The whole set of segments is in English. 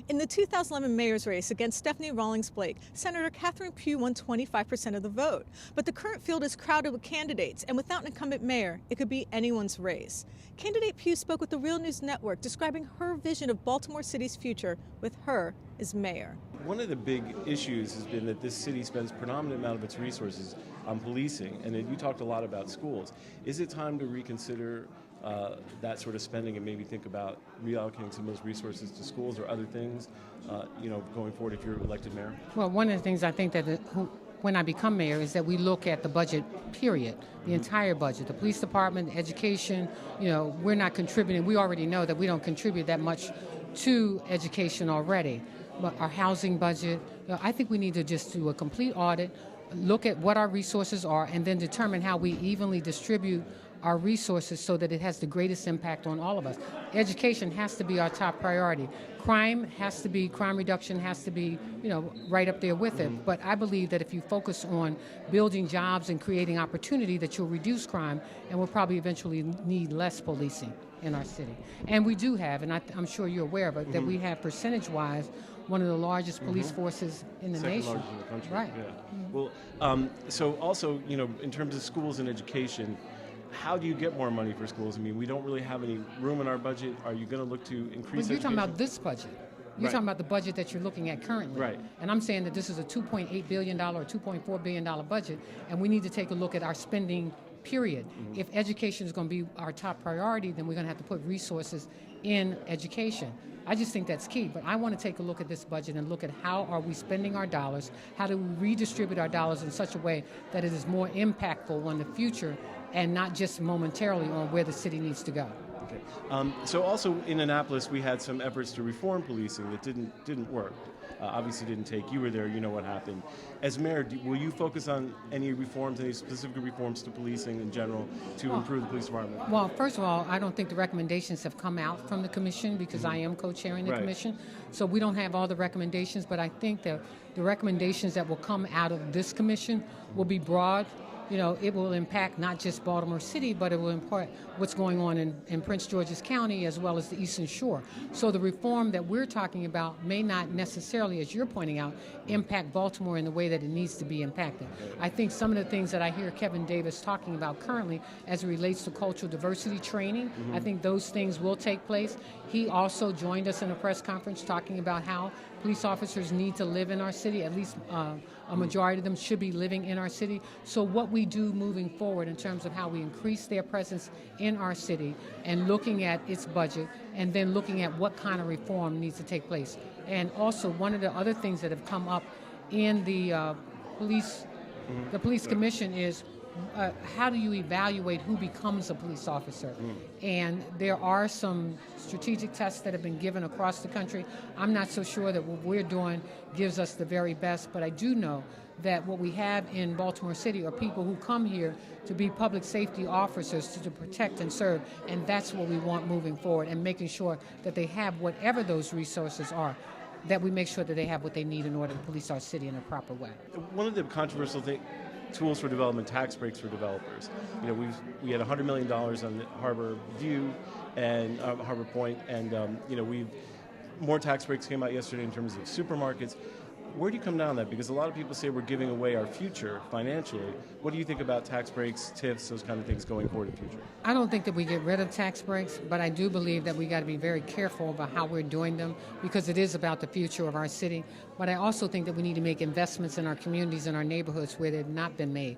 In the 2011 mayor's race against Stephanie Rawlings-Blake, Senator Catherine Pugh won 25% of the vote. But the current field is crowded with candidates, and without an incumbent mayor, it could be anyone's race. Candidate Pugh spoke with the Real News Network, describing her vision of Baltimore City's future with her as mayor. One of the big issues has been that this city spends a predominant amount of its resources on policing, and you talked a lot about schools. Is it time to reconsider that sort of spending and maybe think about reallocating some of those resources to schools or other things, going forward if you're elected mayor? Well, one of the things I think that when I become mayor is that we look at the budget, period, the entire budget, the police department, education. We're not contributing. We already know that we don't contribute that much to education already. But our housing budget, I think we need to just do a complete audit, look at what our resources are, and then determine how we evenly distribute our resources so that it has the greatest impact on all of us. Education has to be our top priority. Crime reduction has to be, right up there with it. But I believe that if you focus on building jobs and creating opportunity, that you'll reduce crime, and we'll probably eventually need less policing in our city. And we do have, and I'm sure you're aware of it, that we have percentage-wise one of the largest police forces in the Second nation. largest in the country. Right. Yeah. Well, so also, in terms of schools and education, how do you get more money for schools? I mean, we don't really have any room in our budget. Are you going to look to increase You're talking education? about this budget. You're talking about the budget that you're looking at currently. Right. And I'm saying that this is a $2.8 billion or $2.4 billion budget, and we need to take a look at our spending, period. If education is going to be our top priority, then we're going to have to put resources in education. I just think that's key, but I want to take a look at this budget and look at how are we spending our dollars, how do we redistribute our dollars in such a way that it is more impactful on the future and not just momentarily on where the city needs to go. Okay. So also in Annapolis, we had some efforts to reform policing that didn't work. Obviously didn't take. You were there, you know what happened. As mayor, will you focus on any reforms, any specific reforms to policing in general to improve the police department? Well, first of all, I don't think the recommendations have come out from the commission because I am co-chairing the commission. So we don't have all the recommendations, but I think that the recommendations that will come out of this commission will be broad. It will impact not just Baltimore City, but it will impact what's going on in Prince George's County as well as the Eastern Shore. So the reform that we're talking about may not necessarily, as you're pointing out, impact Baltimore in the way that it needs to be impacted. I think some of the things that I hear Kevin Davis talking about currently as it relates to cultural diversity training, I think those things will take place. He also joined us in a press conference talking about how police officers need to live in our city, at least a majority of them should be living in our city. So what we do moving forward in terms of how we increase their presence in our city and looking at its budget and then looking at what kind of reform needs to take place. And also one of the other things that have come up in the police commission is how do you evaluate who becomes a police officer? And there are some strategic tests that have been given across the country. I'm not so sure that what we're doing gives us the very best, but I do know that what we have in Baltimore City are people who come here to be public safety officers to protect and serve, and that's what we want moving forward, and making sure that they have whatever those resources are, that we make sure that they have what they need in order to police our city in a proper way. One of the controversial tools for development, tax breaks for developers. We had $100 million on the Harbor View and Harbor Point, and more tax breaks came out yesterday in terms of supermarkets. Where do you come down on that? Because a lot of people say we're giving away our future financially. What do you think about tax breaks, TIFs, those kind of things going forward in the future? I don't think that we get rid of tax breaks, but I do believe that we got to be very careful about how we're doing them because it is about the future of our city. But I also think that we need to make investments in our communities and our neighborhoods where they've not been made.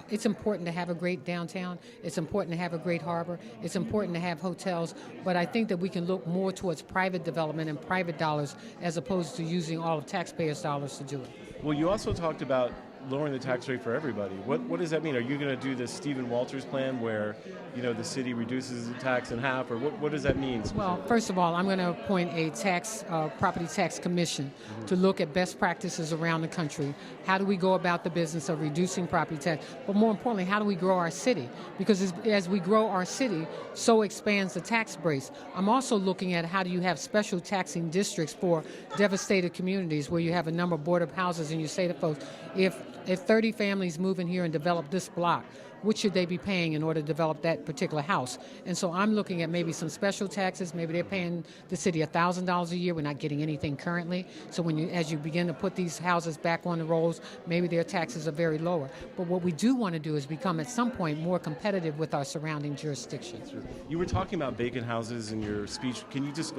It's important to have a great downtown. It's important to have a great harbor. It's important to have hotels. But I think that we can look more towards private development and private dollars as opposed to using all of taxpayers' dollars to do it. Well, you also talked about lowering the tax rate for everybody. What does that mean? Are you going to do the Stephen Walters plan where, the city reduces the tax in half, or what does that mean? Well, first of all, I'm going to appoint a property tax commission to look at best practices around the country. How do we go about the business of reducing property tax? But more importantly, how do we grow our city? Because as we grow our city, so expands the tax base. I'm also looking at how do you have special taxing districts for devastated communities where you have a number of board-up houses and you say to folks, if 30 families move in here and develop this block, what should they be paying in order to develop that particular house. And so I'm looking at maybe some special taxes. Maybe they're paying the city $1,000 a year. We're not getting anything currently. So as you begin to put these houses back on the rolls, maybe their taxes are very lower. But what we do want to do is become at some point more competitive with our surrounding jurisdictions. You were talking about vacant houses in your speech. Can you just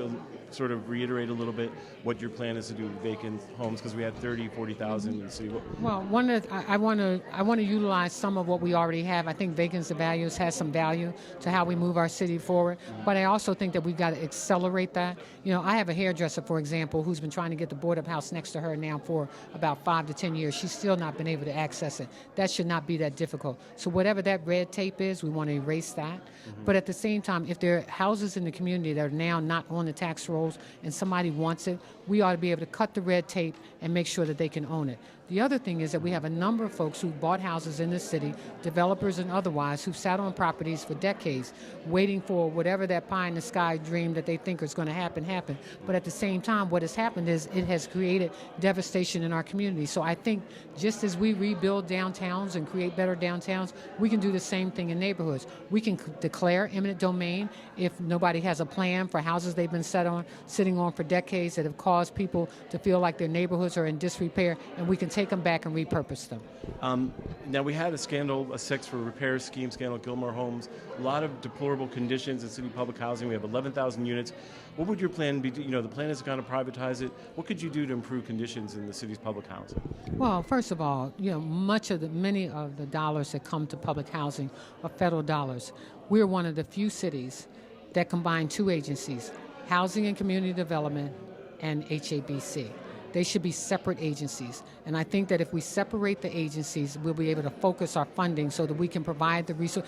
sort of reiterate a little bit what your plan is to do with vacant homes? Because we had 40,000 in the city. Well, I want to utilize some of what we already have. I think vacancy values has some value to how we move our city forward. But I also think that we've got to accelerate that. I have a hairdresser, for example, who's been trying to get the board-up house next to her now for about 5 to 10 years. She's still not been able to access it. That should not be that difficult. So whatever that red tape is, we want to erase that. But at the same time, if there are houses in the community that are now not on the tax rolls and somebody wants it, we ought to be able to cut the red tape and make sure that they can own it. The other thing is that we have a number of folks who bought houses in this city, developers and otherwise, who've sat on properties for decades waiting for whatever that pie in the sky dream that they think is going to happen. But at the same time, what has happened is it has created devastation in our community. So I think just as we rebuild downtowns and create better downtowns, we can do the same thing in neighborhoods. We can declare eminent domain if nobody has a plan for houses they've been sitting on for decades that have caused people to feel like their neighborhoods are in disrepair, and we can take them back and repurpose them. Now, we had a scandal, a sex for repair scheme scandal at Gilmore Homes, a lot of deplorable conditions in city public housing. We have 11,000 units. What would your plan be? The plan is to kind of privatize it. What could you do to improve conditions in the city's public housing? Well, first of all, many of the dollars that come to public housing are federal dollars. We're one of the few cities that combine two agencies, Housing and Community Development and HABC. They should be separate agencies. And I think that if we separate the agencies, we'll be able to focus our funding so that we can provide the resource.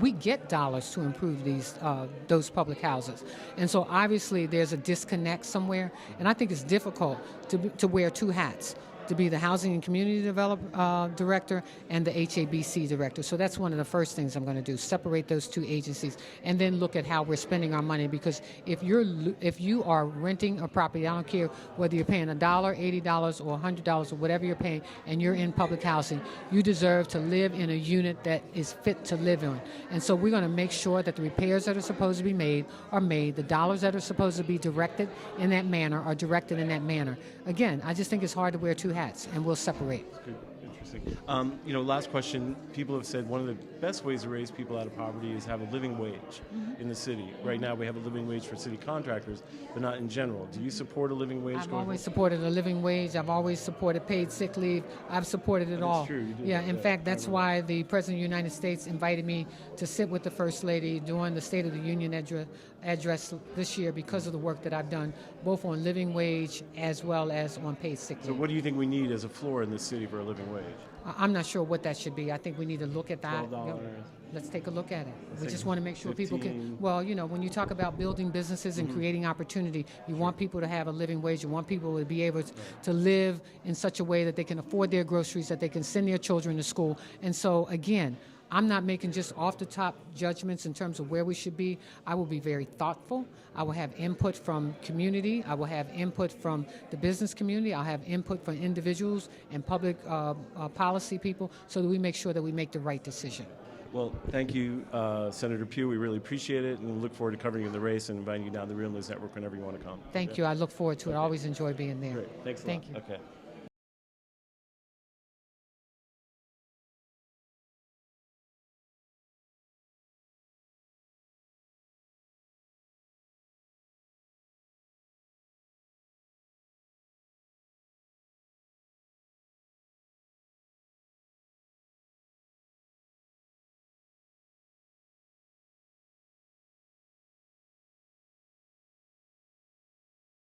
We get dollars to improve those public houses. And so obviously there's a disconnect somewhere. And I think it's difficult to wear two hats, to be the Housing and Community Director and the HABC Director. So that's one of the first things I'm going to do, separate those two agencies, and then look at how we're spending our money. Because if you are renting a property, I don't care whether you're paying $1, $80, or $100, or whatever you're paying, and you're in public housing, you deserve to live in a unit that is fit to live in. And so we're going to make sure that the repairs that are supposed to be made are made, the dollars that are supposed to be directed in that manner are directed in that manner. Again, I just think it's hard to wear two hats, and we'll separate. Good. Interesting. Last question. People have said one of the best ways to raise people out of poverty is have a living wage in the city. Right now we have a living wage for city contractors, but not in general. Do you support a living wage? I've always supported a living wage. I've always supported paid sick leave. I've supported it all. That's true. You did. Yeah, in fact, that's why the President of the United States invited me to sit with the First Lady during the State of the Union address this year because of the work that I've done, both on living wage as well as on paid sick leave. So what do you think we need as a floor in this city for a living wage? I'm not sure what that should be. I think we need to look at that. $12. Let's take a look at it. We just want to make sure 15. People can, when you talk about building businesses and creating opportunity, you want people to have a living wage. You want people to be able to live in such a way that they can afford their groceries, that they can send their children to school. And so, again, I'm not making just off-the-top judgments in terms of where we should be. I will be very thoughtful. I will have input from community. I will have input from the business community. I'll have input from individuals and public policy people so that we make sure that we make the right decision. Well, thank you, Senator Pugh. We really appreciate it, and we look forward to covering you in the race and inviting you down to the Real News Network whenever you want to come. Thank you. I look forward to it. I always enjoy being there. Great. Thanks a lot. Thank you. Okay.